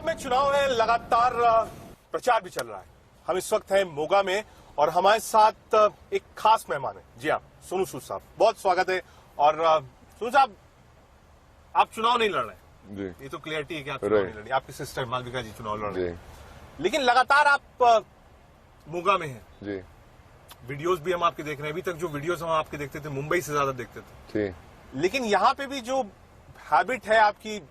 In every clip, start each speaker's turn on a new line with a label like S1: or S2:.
S1: पंजाब में चुनाव है, लगातार प्रचार भी चल रहा है। हम इस वक्त हैं मोगा में और हमारे साथ एक खास मेहमान है। जी हाँ, सोनू सूद साहब, बहुत स्वागत है। और सोनू साहब, आप चुनाव नहीं लड़ रहे हैं जी। ये तो क्लियरिटी है कि आप चुनाव नहीं लड़ रहे। आपकी सिस्टर मालविका जी चुनाव लड़ रहे हैं, लेकिन लगातार आप मोगा में हैं जी। वीडियोस भी हम आपके देख रहे हैं। अभी तक जो वीडियोस हम आपके देखते थे, मुंबई से ज्यादा देखते थे, लेकिन यहाँ पे भी जो हैबिट है आपकी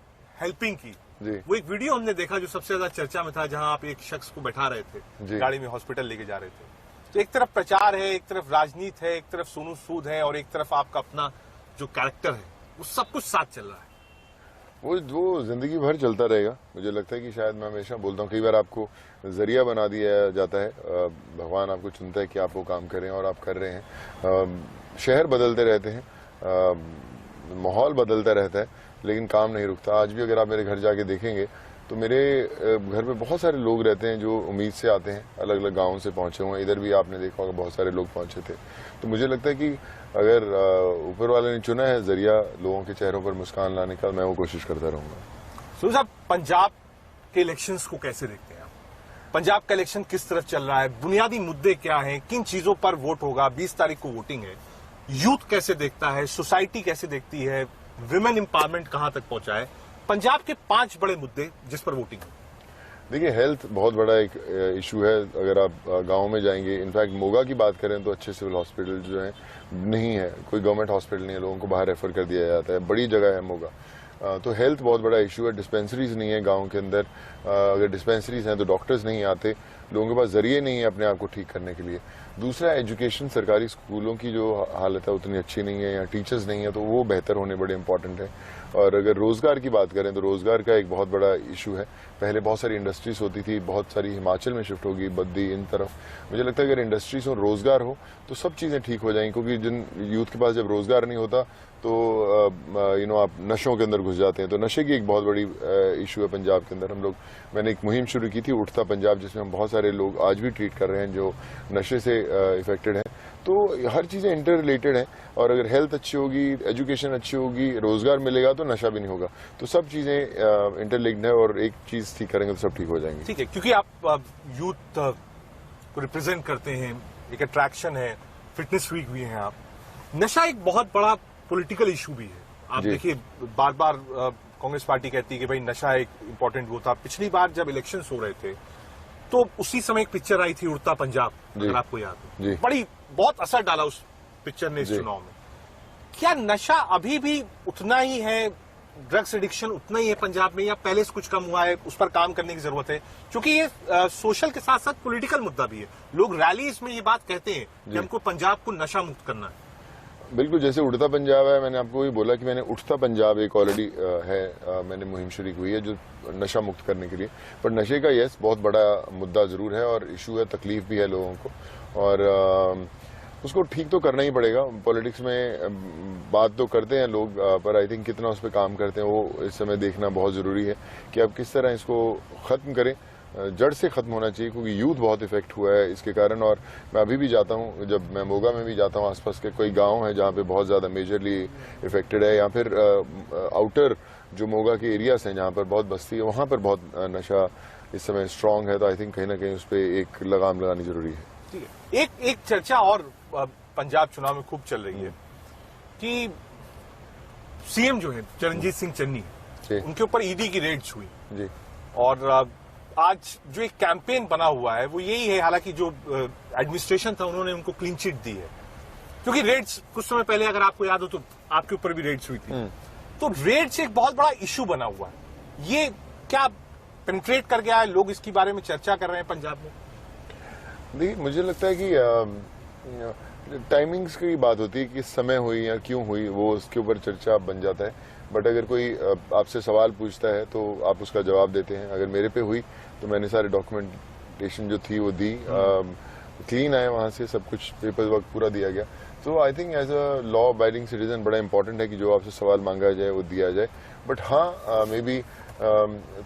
S1: हेल्पिंग की, वो एक वीडियो हमने देखा जो सबसे ज्यादा चर्चा में था, जहां आप एक शख्स को बैठा रहे थे, गाड़ी में हॉस्पिटल लेके जा रहे थे। तो एक तरफ प्रचार है, एक तरफ राजनीति है, एक तरफ सोनू सूद है, और एक तरफ आपका अपना जो कैरेक्टर है, वो सब कुछ साथ चल रहा है।
S2: वो जिंदगी भर चलता रहेगा। मुझे लगता है कि शायद मैं हमेशा बोलता हूँ, कई बार आपको जरिया बना दिया जाता है, भगवान आपको चुनता है कि आप वो काम करें और आप कर रहे हैं। शहर बदलते रहते हैं, माहौल बदलता रहता है, लेकिन काम नहीं रुकता। आज भी अगर आप मेरे घर जाके देखेंगे तो मेरे घर में बहुत सारे लोग रहते हैं जो उम्मीद से आते हैं, अलग अलग गाँव से पहुंचे हुए हैं। इधर भी आपने देखा होगा बहुत सारे लोग पहुंचे थे। तो मुझे लगता है कि अगर ऊपर वाले ने चुना है जरिया लोगों के चेहरों पर मुस्कान लाने का, मैं वो कोशिश करता रहूंगा।
S1: सुनील साहब, पंजाब के इलेक्शंस को कैसे देखते हैं आप? पंजाब का इलेक्शन किस तरफ चल रहा है? बुनियादी मुद्दे क्या हैं? किन चीजों पर वोट होगा? 20 तारीख को वोटिंग है। यूथ कैसे देखता है? सोसाइटी कैसे देखती है? विमेन एम्पावरमेंट कहां तक पहुंचा है? पंजाब के 5 बड़े मुद्दे जिस पर वोटिंग है।
S2: देखिए, हेल्थ बहुत बड़ा एक इशू है। अगर आप गांव में जाएंगे, इनफैक्ट मोगा की बात करें तो अच्छे सिविल हॉस्पिटल जो है नहीं है, कोई गवर्नमेंट हॉस्पिटल नहीं है, लोगों को बाहर रेफर कर दिया जाता है। बड़ी जगह है मोगा। तो हेल्थ बहुत बड़ा इशू है। डिस्पेंसरीज नहीं है गांव के अंदर। अगर डिस्पेंसरीज हैं तो डॉक्टर्स नहीं आते, लोगों के पास जरिए नहीं है अपने आप को ठीक करने के लिए। दूसरा, एजुकेशन, सरकारी स्कूलों की जो हालत है उतनी अच्छी नहीं है, या टीचर्स नहीं है, तो वो बेहतर होने बड़े इंपॉर्टेंट है। और अगर रोजगार की बात करें तो रोजगार का एक बहुत बड़ा इशू है। पहले बहुत सारी इंडस्ट्रीज होती थी, बहुत सारी हिमाचल में शिफ्ट होगी, बद्दी इन तरफ। मुझे लगता है अगर इंडस्ट्रीज हो, रोजगार हो, तो सब चीजें ठीक हो जाएंगी। क्योंकि जिन यूथ के पास जब रोजगार नहीं होता तो आप नशों के अंदर घुस जाते हैं। तो नशे की एक बहुत बड़ी इशू है पंजाब के अंदर। मैंने एक मुहिम शुरू की थी, उठता पंजाब, जिसमें हम बहुत सारे लोग आज भी ट्रीट कर रहे हैं जो नशे से इफेक्टेड हैं। तो हर चीजें इंटर रिलेटेड हैं, और अगर हेल्थ अच्छी होगी, एजुकेशन अच्छी होगी, रोजगार मिलेगा तो नशा भी नहीं होगा। तो सब चीजें इंटरलिंक्ड है, और एक चीज ठीक करेंगे तो सब ठीक हो जाएंगे।
S1: ठीक है, क्योंकि आप यूथ को रिप्रेजेंट करते हैं, एक अट्रैक्शन है, फिटनेस वीक भी हैं आप। नशा एक बहुत बड़ा पॉलिटिकल इशू भी है। आप देखिए, बार बार कांग्रेस पार्टी कहती है कि भाई नशा एक इंपॉर्टेंट वो था। पिछली बार जब इलेक्शंस हो रहे थे तो उसी समय एक पिक्चर आई थी, उड़ता पंजाब, अगर आपको याद हो, बहुत असर डाला उस पिक्चर ने इस चुनाव में। क्या नशा अभी भी उतना ही है, ड्रग्स एडिक्शन उतना ही है पंजाब में, या पहले से कुछ कम हुआ है? उस पर काम करने की जरूरत है, क्योंकि ये सोशल के साथ साथ पॉलिटिकल मुद्दा भी है। लोग रैलीज में ये बात कहते हैं कि हमको पंजाब को नशा मुक्त करना है।
S2: बिल्कुल, जैसे उड़ता पंजाब है, मैंने आपको भी बोला कि मैंने उठता पंजाब एक ऑलरेडी है, मैंने मुहिम शुरू हुई है जो नशा मुक्त करने के लिए। पर नशे का बहुत बड़ा मुद्दा जरूर है और इशू है, तकलीफ भी है लोगों को, और उसको ठीक तो करना ही पड़ेगा। पॉलिटिक्स में बात तो करते हैं लोग, पर आई थिंक कितना उस पर काम करते हैं वो इस समय देखना बहुत जरूरी है कि आप किस तरह इसको खत्म करें। जड़ से खत्म होना चाहिए, क्योंकि यूथ बहुत इफेक्ट हुआ है इसके कारण। और मैं अभी भी जाता हूँ, जब मैं मोगा में भी जाता हूँ, आसपास के कोई गांव है जहाँ पे बहुत ज्यादा मेजरली इफेक्टेड है, या फिर आउटर जो मोगा के एरियाज हैं जहाँ पर बहुत बस्ती है, वहाँ पर बहुत नशा इस समय स्ट्रांग है। तो आई थिंक कहीं ना कहीं उस पर एक लगाम लगानी जरूरी है।
S1: ठीक है, एक चर्चा और पंजाब चुनाव में खूब चल रही है कि सीएम जो है चरणजीत सिंह चन्नी, उनके ऊपर ईडी की रेड्स हुई जी। और आज जो एक कैंपेन बना हुआ है वो यही है, हालांकि जो एडमिनिस्ट्रेशन था उन्होंने उनको क्लीन चिट दी है, क्योंकि रेड्स कुछ समय पहले, अगर आपको याद हो तो आपके ऊपर भी रेड्स हुई थी। तो रेड्स एक बहुत बड़ा इश्यू बना हुआ है। ये क्या पेनिट्रेट कर गया है? लोग इसके बारे में चर्चा कर रहे हैं पंजाब में।
S2: देखिए, मुझे लगता है कि टाइमिंग्स की बात होती है, कि समय हुई या क्यों हुई, वो उसके ऊपर चर्चा बन जाता है। बट अगर कोई आपसे सवाल पूछता है तो आप उसका जवाब देते हैं। अगर मेरे पे हुई तो मैंने सारे डॉक्यूमेंटेशन जो थी वो दी, क्लीन आए वहां से, सब कुछ पेपर वर्क पूरा दिया गया। तो I think as a law abiding citizen बड़ा इंपॉर्टेंट है कि जो आपसे सवाल मांगा जाए वो दिया जाए। बट हाँ, मे बी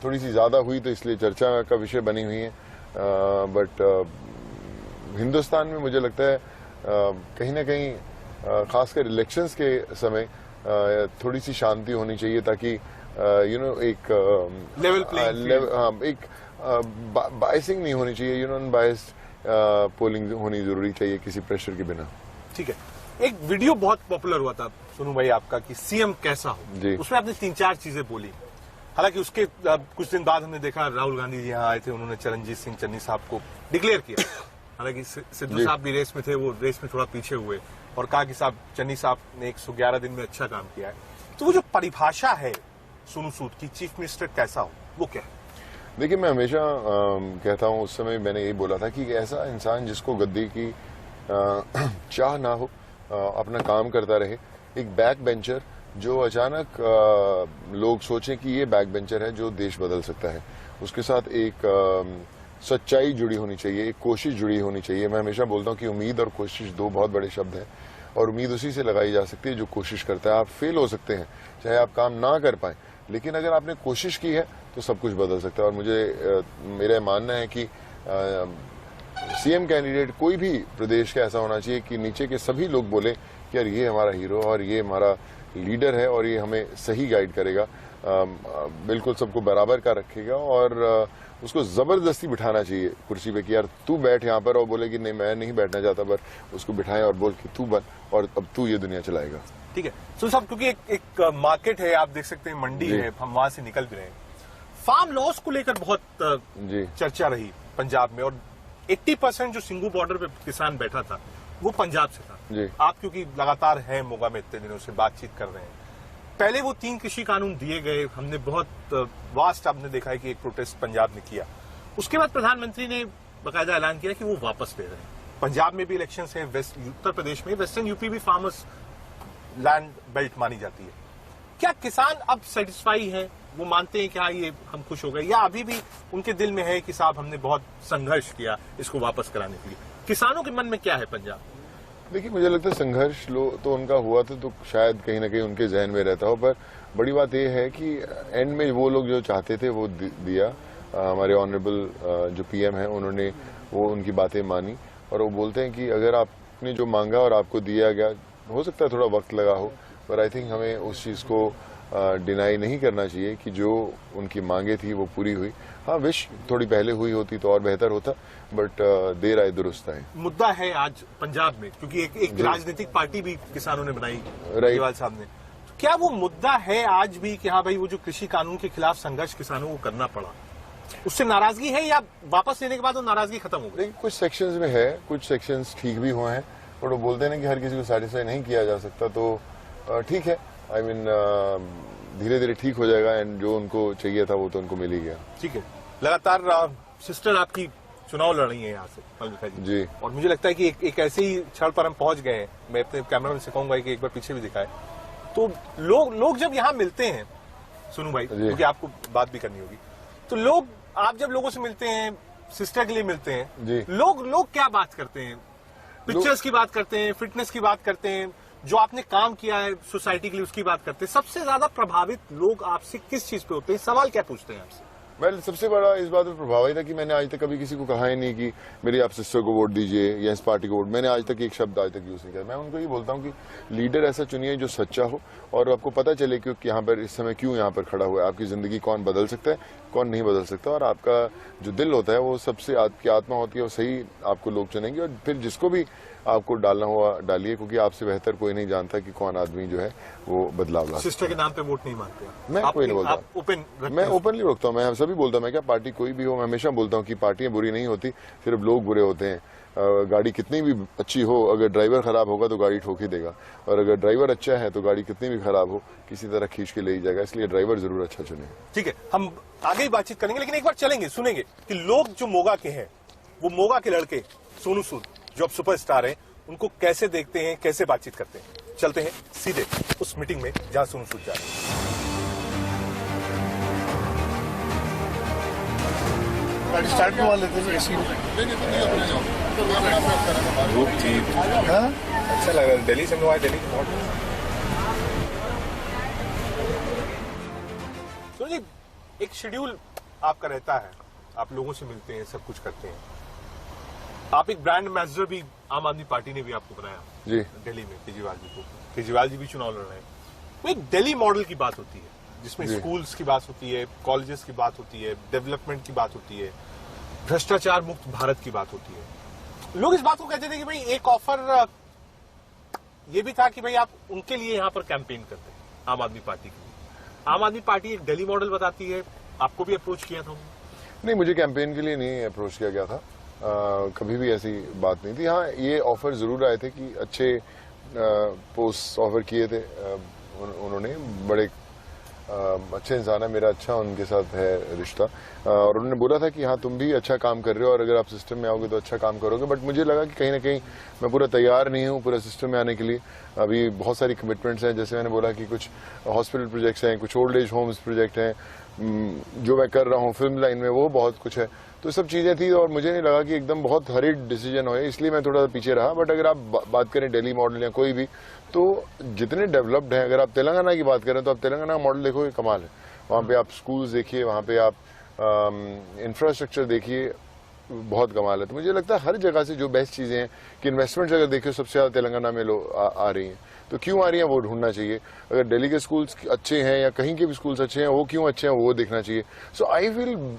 S2: थोड़ी सी ज्यादा हुई तो इसलिए चर्चा का विषय बनी हुई है। बट हिंदुस्तान में मुझे लगता है कहीं ना कहीं खासकर इलेक्शंस के समय थोड़ी सी शांति होनी चाहिए, ताकि एक
S1: लेवल प्लेइंग
S2: हाँ, एक बाइसिंग नहीं होनी चाहिए, अनबायस्ड पोलिंग होनी जरूरी चाहिए किसी प्रेशर के बिना।
S1: ठीक है। एक वीडियो बहुत पॉपुलर हुआ था सोनू भाई आपका कि सीएम कैसा हो,
S2: जी।
S1: उसमें आपने 3-4 चीजें बोली। हालांकि उसके कुछ दिन बाद हमने देखा राहुल गांधी जी यहाँ आए थे, उन्होंने चरणजीत सिंह चन्नी साहब को डिक्लेयर किया। हालांकि सिद्धू साहब भी रेस में थे, वो रेस में थोड़ा पीछे हुए और कहा कि साहब चन्नी साहब ने 111 दिन में अच्छा काम किया है। तो वो जो परिभाषा है सोनू सूद की चीफ मिनिस्टर कैसा हो, वो क्या है?
S2: देखिए, मैं हमेशा कहता हूँ, उस समय मैंने यही बोला था कि ऐसा इंसान जिसको गद्दी की चाह ना हो, अपना काम करता रहे, एक बैक बेंचर जो अचानक लोग सोचें कि ये बैक बेंचर है जो देश बदल सकता है, उसके साथ एक सच्चाई जुड़ी होनी चाहिए, एक कोशिश जुड़ी होनी चाहिए। मैं हमेशा बोलता हूँ कि उम्मीद और कोशिश 2 बहुत बड़े शब्द हैं, और उम्मीद उसी से लगाई जा सकती है जो कोशिश करता है। आप फेल हो सकते हैं, चाहे आप काम ना कर पाए, लेकिन अगर आपने कोशिश की है तो सब कुछ बदल सकता है। और मुझे मेरा मानना है कि सीएम कैंडिडेट कोई भी प्रदेश का ऐसा होना चाहिए कि नीचे के सभी लोग बोले कि यार ये हमारा हीरो और ये हमारा लीडर है और ये हमें सही गाइड करेगा, बिल्कुल सबको बराबर का रखेगा, और उसको जबरदस्ती बिठाना चाहिए कुर्सी पे कि यार तू बैठ यहाँ पर, और बोले कि नहीं मैं नहीं बैठना चाहता, पर उसको बिठाएं और बोल कि तू बन और अब तू ये दुनिया चलाएगा।
S1: ठीक है। सो साहब, क्योंकि एक मार्केट है, आप देख सकते हैं मंडी है, हम वहां से निकल भी रहे हैं। फार्म लॉस को लेकर बहुत चर्चा रही पंजाब में, और 80% जो सिंगू बॉर्डर पे किसान बैठा था वो पंजाब से था।
S2: जी।
S1: आप क्योंकि लगातार हैं मोगा में, इतने दिनों से बातचीत कर रहे हैं, पहले वो 3 कृषि कानून दिए गए, हमने बहुत वास्ट आपने देखा है कि एक प्रोटेस्ट पंजाब ने किया। उसके बाद प्रधानमंत्री ने बाकायदा ऐलान किया कि वो वापस ले रहे हैं। पंजाब में भी इलेक्शन है, उत्तर प्रदेश में, वेस्टर्न यूपी भी फार्मर्स लैंड बेल्ट मानी जाती है। क्या किसान अब सेटिस्फाई है, वो मानते हैं कि हाँ ये हम खुश हो गए, या अभी भी उनके दिल में है कि साहब हमने बहुत संघर्ष किया इसको वापस कराने के लिए? किसानों के मन में क्या है पंजाब?
S2: देखिए, मुझे लगता है संघर्ष तो उनका हुआ था, तो शायद कहीं ना कहीं उनके जहन में रहता हो, पर बड़ी बात यह है कि एंड में वो लोग जो चाहते थे वो दिया। हमारे ऑनरेबल जो पीएम है, उन्होंने वो उनकी बातें मानी, और वो बोलते हैं कि अगर आपने जो मांगा और आपको दिया गया, हो सकता है थोड़ा वक्त लगा हो, पर आई थिंक हमें उस चीज़ को डिनाई नहीं करना चाहिए कि जो उनकी मांगे थी वो पूरी हुई। हाँ, विश थोड़ी पहले हुई होती तो और बेहतर होता, बट देर आए दुरुस्त आए।
S1: मुद्दा है आज पंजाब में, क्योंकि एक राजनीतिक पार्टी भी किसानों ने बनाई, केजरीवाल साहब ने। तो क्या वो मुद्दा है आज भी कि हाँ भाई वो जो कृषि कानून के खिलाफ संघर्ष किसानों को करना पड़ा, उससे नाराजगी है, या वापस लेने के बाद वो नाराजगी खत्म हो गई?
S2: कुछ सेक्शंस में है, कुछ सेक्शंस ठीक भी हुए हैं, और वो बोलते हैं कि हर किसी को सेटिस्फाई नहीं किया जा सकता, तो ठीक है। आई मीन धीरे धीरे ठीक हो जाएगा, एंड जो उनको चाहिए था वो तो उनको मिल ही गया।
S1: ठीक है। लगातार सिस्टर आपकी चुनाव लड़ रही है यहाँ से, मल्लिका
S2: जी,
S1: और मुझे लगता है कि एक ऐसे ही क्षण पर हम पहुंच गए हैं। मैं अपने कैमरामैन से कहूंगा कि एक बार पीछे भी दिखाए, तो लोग जब यहाँ मिलते हैं सोनू भाई, क्योंकि आपको बात भी करनी होगी, तो आप जब लोगों से मिलते हैं, सिस्टर के लिए मिलते हैं, लोग क्या बात करते हैं? पिक्चर्स की बात करते हैं, फिटनेस की बात करते हैं, जो आपने काम किया है सोसाइटी के लिए उसकी बात करते हैं। सबसे ज्यादा प्रभावित लोग आपसे किस चीज पे होते हैं? सवाल क्या पूछते हैं आपसे?
S2: मैं सबसे बड़ा इस बात पर प्रभावित है कि मैंने आज तक कभी किसी को कहा ही नहीं कि मेरी आप सिस्टर को वोट दीजिए या इस पार्टी को वोट। मैंने आज तक एक शब्द आज तक यूज नहीं किया। मैं उनको ये बोलता हूँ कि लीडर ऐसा चुनिए जो सच्चा हो, और आपको पता चले कि यहाँ पर इस समय क्यों यहाँ पर खड़ा हुआ है, आपकी जिंदगी कौन बदल सकता है, कौन नहीं बदल सकता, और आपका जो दिल होता है वो सबसे आपकी आत्मा होती है, वो सही आपको लोग चुनेंगे, और फिर जिसको भी आपको डालना हुआ डालिए, क्योंकि आपसे बेहतर कोई नहीं जानता कि कौन आदमी जो है वो बदलाव ला।
S1: सिस्टर के नाम पे वोट नहीं मांगते?
S2: मैं कोई नहीं बोलता, मैं ओपनली रखता हूँ, मैं सभी बोलता हूँ, मैं क्या पार्टी कोई भी हो, मैं हमेशा बोलता हूँ कि पार्टियां बुरी नहीं होती, सिर्फ लोग बुरे होते हैं। गाड़ी कितनी भी अच्छी हो, अगर ड्राइवर खराब होगा तो गाड़ी ठोक ही देगा, और अगर ड्राइवर अच्छा है तो गाड़ी कितनी भी खराब हो किसी तरह खींच के ले ही जाएगा, इसलिए ड्राइवर जरूर अच्छा चुने।
S1: ठीक है, हम आगे ही बातचीत करेंगे, लेकिन एक बार चलेंगे, सुनेंगे कि लोग जो मोगा के हैं, वो मोगा के लड़के सोनू सूद जो अब सुपरस्टार हैं, उनको कैसे देखते हैं, कैसे बातचीत करते हैं। चलते हैं सीधे उस मीटिंग में जहां सोनू सूद जा रहे हैं।
S3: स्टार्ट करवा लेते हैं एसी में।
S1: धूप थी, अच्छा लगा। दिल्ली से आए, दिल्ली बहुत। तो जी एक शेड्यूल आपका रहता है, आप लोगों से मिलते हैं, सब कुछ करते हैं। आप एक ब्रांड एम्बेसडर भी आम आदमी पार्टी ने भी आपको बनाया
S2: जी
S1: दिल्ली में, केजरीवाल जी को। केजरीवाल जी भी चुनाव लड़ रहे हैं। वो एक दिल्ली मॉडल की बात होती है, जिसमें
S2: जी।
S1: स्कूल्स की बात होती है, कॉलेजेस की बात होती है, डेवलपमेंट की बात होती है, भ्रष्टाचार मुक्त भारत की बात होती है। लोग इस बात को कहते थे कि भाई एक ऑफर ये भी था कि भाई आप उनके लिए यहां पर कैंपेन करते हैं, आम आदमी पार्टी के लिए। आम आदमी पार्टी एक दिल्ली मॉडल बताती है, आपको भी अप्रोच किया था उन्होंने?
S2: नहीं, मुझे कैंपेन के लिए नहीं अप्रोच किया गया था। कभी भी ऐसी बात नहीं थी। हाँ, ये ऑफर जरूर आए थे कि अच्छे पोस्ट ऑफर किए थे उन्होंने। बड़े अच्छे इंसान है, मेरा अच्छा उनके साथ है रिश्ता, और उन्होंने बोला था कि हाँ तुम भी अच्छा काम कर रहे हो और अगर आप सिस्टम में आओगे तो अच्छा काम करोगे। बट मुझे लगा कि कहीं ना कहीं मैं पूरा तैयार नहीं हूँ पूरा सिस्टम में आने के लिए। अभी बहुत सारी कमिटमेंट्स हैं, जैसे मैंने बोला कि कुछ हॉस्पिटल प्रोजेक्ट्स हैं, कुछ ओल्ड एज होम्स प्रोजेक्ट हैं जो मैं कर रहा हूँ, फिल्म लाइन में वो बहुत कुछ है। तो सब चीज़ें थी और मुझे नहीं लगा कि एकदम बहुत हरिड डिसीजन हो, इसलिए मैं थोड़ा सा पीछे रहा। बट अगर आप बात करें दिल्ली मॉडल या कोई भी, तो जितने डेवलप्ड हैं, अगर आप तेलंगाना की बात करें तो आप तेलंगाना मॉडल देखो, ये कमाल है। वहाँ पे आप स्कूल्स देखिए, वहाँ पे आप इंफ्रास्ट्रक्चर देखिए, बहुत कमाल है। तो मुझे लगता है हर जगह से जो बेस्ट चीज़ें हैं कि इन्वेस्टमेंट्स अगर देखिए सबसे ज़्यादा तेलंगाना में आ रही हैं, तो क्यों आ रही हैं वो ढूंढना चाहिए। अगर दिल्ली के स्कूल्स अच्छे हैं या कहीं के भी स्कूल्स अच्छे हैं, वो क्यों अच्छे हैं वो देखना चाहिए। सो आई फील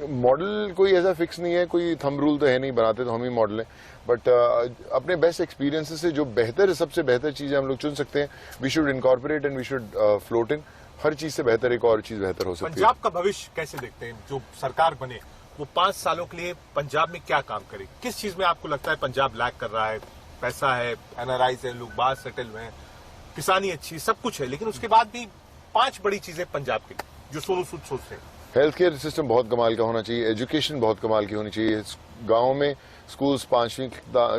S2: मॉडल कोई ऐसा फिक्स नहीं है, कोई थंब रूल तो है नहीं, बनाते तो हम ही मॉडल हैं। बट अपने बेस्ट एक्सपीरियंसेस से जो बेहतर, सबसे बेहतर चीज़ें हम लोग चुन सकते हैं। We should incorporate and we should float in. हर चीज़ से बेहतर एक और चीज़ बेहतर हो सकती है।
S1: पंजाब का भविष्य कैसे देखते हैं? जो सरकार बने वो 5 सालों के लिए पंजाब में क्या काम करे? किस चीज में आपको लगता है पंजाब लैग कर रहा है? पैसा है, एनआरआईज है, लोग बाहर सेटल हुए हैं, किसानी अच्छी, सब कुछ है, लेकिन उसके बाद भी 5 बड़ी चीजें पंजाब के लिए जो सोनू सूद सोचते हैं।
S2: हेल्थ केयर सिस्टम बहुत कमाल का होना चाहिए, एजुकेशन बहुत कमाल की होनी चाहिए। गाँव में स्कूल्स 5वीं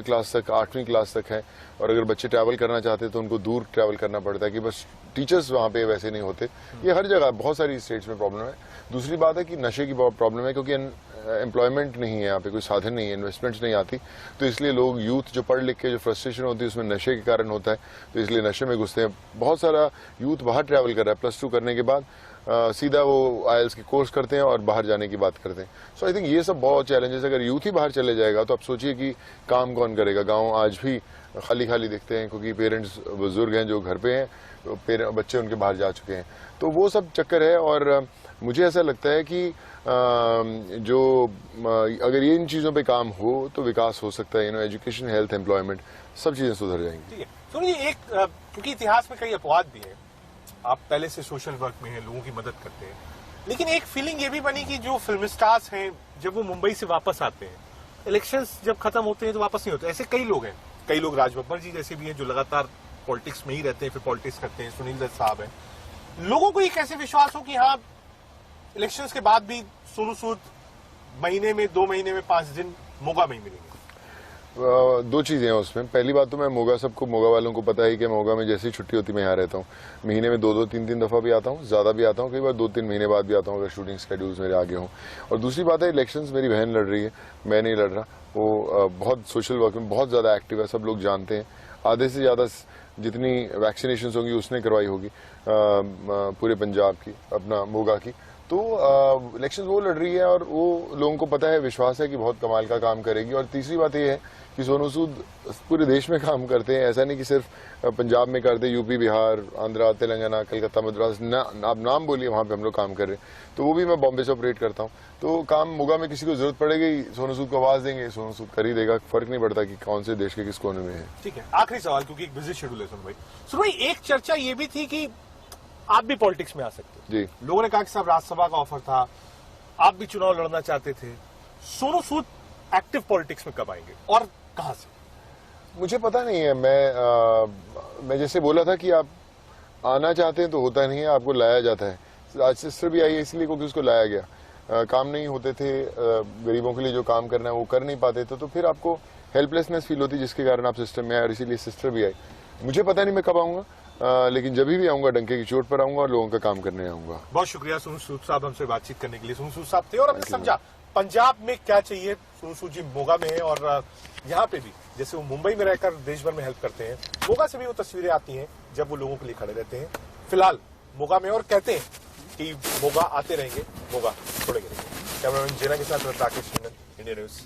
S2: क्लास तक, 8वीं क्लास तक है, और अगर बच्चे ट्रैवल करना चाहते हैं तो उनको दूर ट्रैवल करना पड़ता है कि बस टीचर्स वहाँ पे वैसे नहीं होते। ये हर जगह बहुत सारी स्टेट्स में प्रॉब्लम है। दूसरी बात है कि नशे की बहुत प्रॉब्लम है, क्योंकि एम्प्लॉयमेंट नहीं है यहाँ पे, कोई साधन नहीं है, इन्वेस्टमेंट्स नहीं आती, तो इसलिए लोग, यूथ जो पढ़ लिख के जो फ्रस्ट्रेशन होती है उसमें नशे के कारण होता है, तो इसलिए नशे में घुसते हैं। बहुत सारा यूथ बाहर ट्रैवल कर रहा है, +2 करने के बाद सीधा वो IELTS के कोर्स करते हैं और बाहर जाने की बात करते हैं। सो आई थिंक ये सब बहुत चैलेंजेस। अगर यूथ ही बाहर चले जाएगा तो आप सोचिए कि काम कौन करेगा। गाँव आज भी खाली खाली दिखते हैं, क्योंकि पेरेंट्स बुजुर्ग हैं जो घर पे हैं, तो बच्चे उनके बाहर जा चुके हैं। तो वो सब चक्कर है, और मुझे ऐसा लगता है कि अगर ये इन चीज़ों पे काम हो तो विकास हो सकता है। एजुकेशन, हेल्थ, एम्प्लॉयमेंट, सब चीज़ें सुधर जाएंगी।
S1: ठीक है, तो ये एक क्योंकि इतिहास में कई अपवाद भी है, आप पहले से सोशल वर्क में हैं, लोगों की मदद करते हैं, लेकिन एक फीलिंग ये भी बनी कि जो फिल्म स्टार्स हैं जब वो मुंबई से वापस आते हैं, इलेक्शंस जब खत्म होते हैं तो वापस नहीं होते। ऐसे कई लोग हैं, कई लोग राज बब्बर जी जैसे भी हैं जो लगातार पॉलिटिक्स में ही रहते हैं, फिर पॉलिटिक्स करते हैं, सुनील दत्त साहब हैं। लोगों को ये कैसे विश्वास हो कि हाँ इलेक्शंस के बाद भी सोनू सूद महीने में, 2 महीने में 5 दिन मोगा में ही मिलेंगे?
S2: 2 चीज़ें हैं उसमें। पहली बात तो मैं मोगा, सबको मोगा वालों को पता है कि मोगा में जैसी छुट्टी होती मैं यहाँ रहता हूँ। महीने में 2-2, 3-3 दफ़ा भी आता हूँ, ज़्यादा भी आता हूँ, कई बार 2-3 महीने बाद भी आता हूँ अगर शूटिंग स्केड्यूल्स मेरे आगे हों। और दूसरी बात है, इलेक्शंस मेरी बहन लड़ रही है, मैं नहीं लड़ रहा। वो बहुत सोशल वर्क में बहुत ज़्यादा एक्टिव है, सब लोग जानते हैं। आधे से ज़्यादा जितनी वैक्सीनेशन होंगी उसने करवाई होगी पूरे पंजाब की, अपना मोगा की। तो इलेक्शन वो लड़ रही है और वो लोगों को पता है, विश्वास है कि बहुत कमाल का काम करेगी। और तीसरी बात ये है कि सोनू सूद पूरे देश में काम करते हैं, ऐसा नहीं कि सिर्फ पंजाब में करते, यूपी, बिहार, आंध्रा, तेलंगाना, कलकत्ता, मद्रास, आप नाम बोलिए, वहाँ पे हम लोग काम कर रहे हैं। तो वो भी मैं बॉम्बे से ऑपरेट करता हूँ। तो काम मोगा में किसी को जरूरत पड़ेगी, सोनू सूद को आवाज देंगे, सोनू सूद कर ही देगा, फर्क नहीं पड़ता कि कौन से देश के किस कोने में है।
S1: ठीक है, आखिरी सवाल, क्योंकि एक बिजी शेड्यूल है सुन भाई, एक चर्चा ये भी थी कि आप भी पॉलिटिक्स में आ सकते हो।
S2: जी,
S1: लोगों ने कहा कि साहब राज्यसभा का ऑफर था, आप भी चुनाव लड़ना चाहते थे। सोनू सूद एक्टिव पॉलिटिक्स में कब आएंगे और कहां से?
S2: मुझे पता नहीं है। मैं जैसे बोला था कि आप आना चाहते हैं तो होता नहीं है, आपको लाया जाता है। आज सिस्टर भी आई है इसलिए क्योंकि उसको लाया गया। काम नहीं होते थे, गरीबों के लिए जो काम करना है वो कर नहीं पाते थे, तो फिर आपको हेल्पलेसनेस फील होती, जिसके कारण आप सिस्टम में आए, और इसीलिए सिस्टर भी आई। मुझे पता नहीं मैं कब आऊंगा, लेकिन जब भी आऊंगा डंके की चोट पर आऊंगा और लोगों का काम करने आऊंगा।
S1: बहुत शुक्रिया सोनू सूद साहब हमसे बातचीत करने के लिए। सोनू सूद साहब थे और हमने समझा पंजाब में क्या चाहिए। सोनू सूद जी मोगा में है और यहाँ पे भी जैसे वो मुंबई में रहकर देश भर में हेल्प करते हैं, मोगा से भी वो तस्वीरें आती हैं जब वो लोगों के लिए खड़े रहते हैं। फिलहाल मोगा में, और कहते हैं कि मोगा आते रहेंगे, मोगा छोड़ेंगे नहीं। कैमरामैन जेना के साथ राकेश, इंडिया न्यूज।